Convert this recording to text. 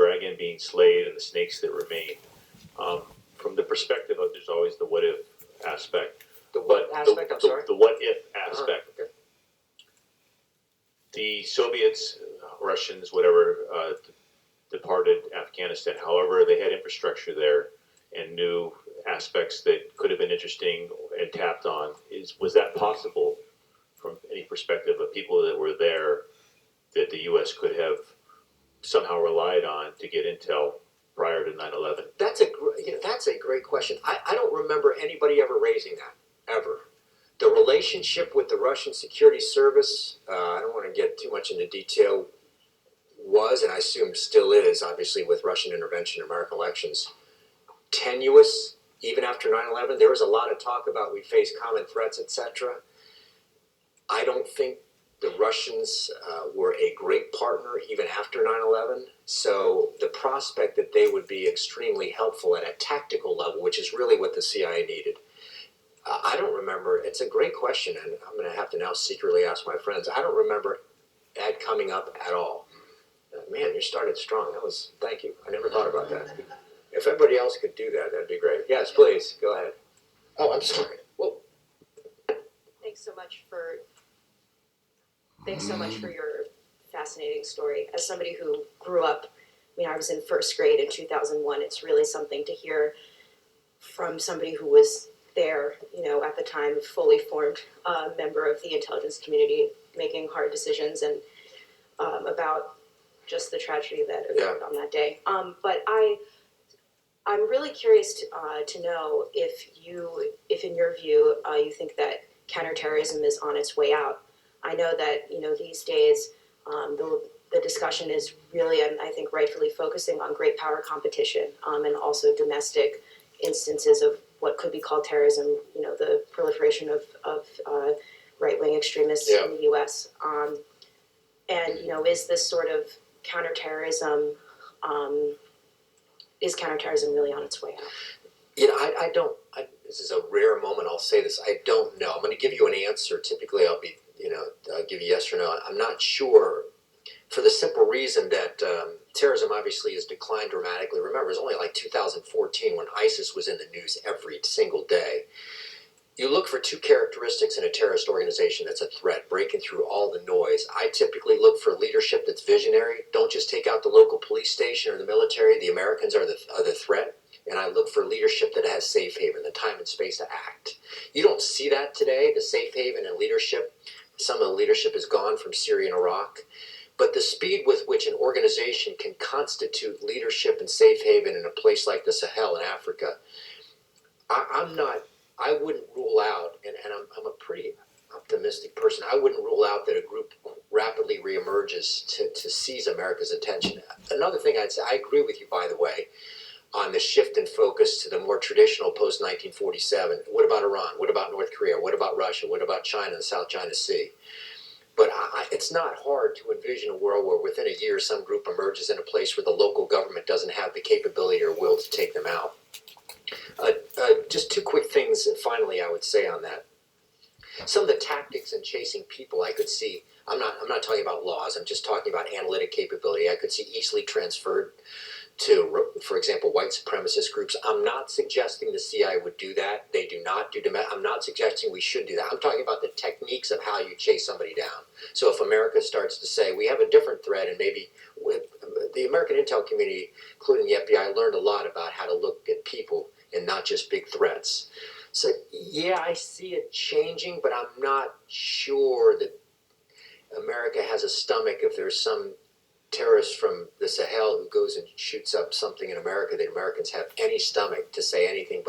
dragon being slayed and the snakes that remain. From the perspective of there's always the what if aspect. The what aspect, I'm sorry? The what if aspect. Okay. The Soviets, Russians, whatever, departed Afghanistan. However, they had infrastructure there and new aspects that could have been interesting and tapped on. Was that possible from any perspective of people that were there that the U.S. could have somehow relied on to get intel prior to 9/11? That's a great question. I don't remember anybody ever raising that, ever. The relationship with the Russian security service, I don't want to get too much into detail, was, and I assume still is, obviously with Russian intervention in American elections, tenuous. Even after 9/11, there was a lot of talk about we face common threats, etc. I don't think the Russians were a great partner even after 9/11. So the prospect that they would be extremely helpful at a tactical level, which is really what the CIA needed, I don't remember. It's a great question, and I'm going to have to now secretly ask my friends. I don't remember that coming up at all. Man, you started strong. Thank you. I never thought about that. If everybody else could do that, that'd be great. Yes, please, go ahead. Oh, I'm sorry. Well, Thanks so much for your fascinating story. As somebody who grew up, I was in first grade in 2001. It's really something to hear from somebody who was there, at the time, fully formed member of the intelligence community, making hard decisions and about just the tragedy that occurred on that day. But I'm really curious to know if in your view, you think that counterterrorism is on its way out. I know that, these days, the discussion is really, and I think rightfully focusing on great power competition and also domestic instances of what could be called terrorism, the proliferation of right-wing extremists in the U.S. And, is this sort of counterterrorism, is counterterrorism really on its way out? I don't, this is a rare moment, I'll say this, I don't know. I'm going to give you an answer. Typically I'll be, I'll give you yes or no. I'm not sure, for the simple reason that terrorism obviously has declined dramatically. Remember, it was only like 2014 when ISIS was in the news every single day. You look for two characteristics in a terrorist organization that's a threat, breaking through all the noise. I typically look for leadership that's visionary. Don't just take out the local police station or the military. The Americans are the threat. And I look for leadership that has safe haven, the time and space to act. You don't see that today, the safe haven and leadership. Some of the leadership is gone from Syria and Iraq. But the speed with which an organization can constitute leadership and safe haven in a place like the Sahel in Africa, I wouldn't rule out, and I'm a pretty optimistic person, I wouldn't rule out that a group rapidly reemerges to seize America's attention. Another thing I'd say, I agree with you, by the way, on the shift in focus to the more traditional post-1947. What about Iran? What about North Korea? What about Russia? What about China and the South China Sea? But it's not hard to envision a world where within a year some group emerges in a place where the local government doesn't have the capability or will to take them out. Just two quick things finally I would say on that. Some of the tactics in chasing people I could see, I'm not talking about laws, I'm just talking about analytic capability. I could see easily transferred to, for example, white supremacist groups. I'm not suggesting the CIA would do that. They do not do that. I'm not suggesting we should do that. I'm talking about the techniques of how you chase somebody down. So if America starts to say, we have a different threat, and maybe with the American intel community, including the FBI, learned a lot about how to look at people and not just big threats. So yeah, I see it changing, but I'm not sure that America has a stomach if there's some terrorist from the Sahel who goes and shoots up something in America, that Americans have any stomach to say anything but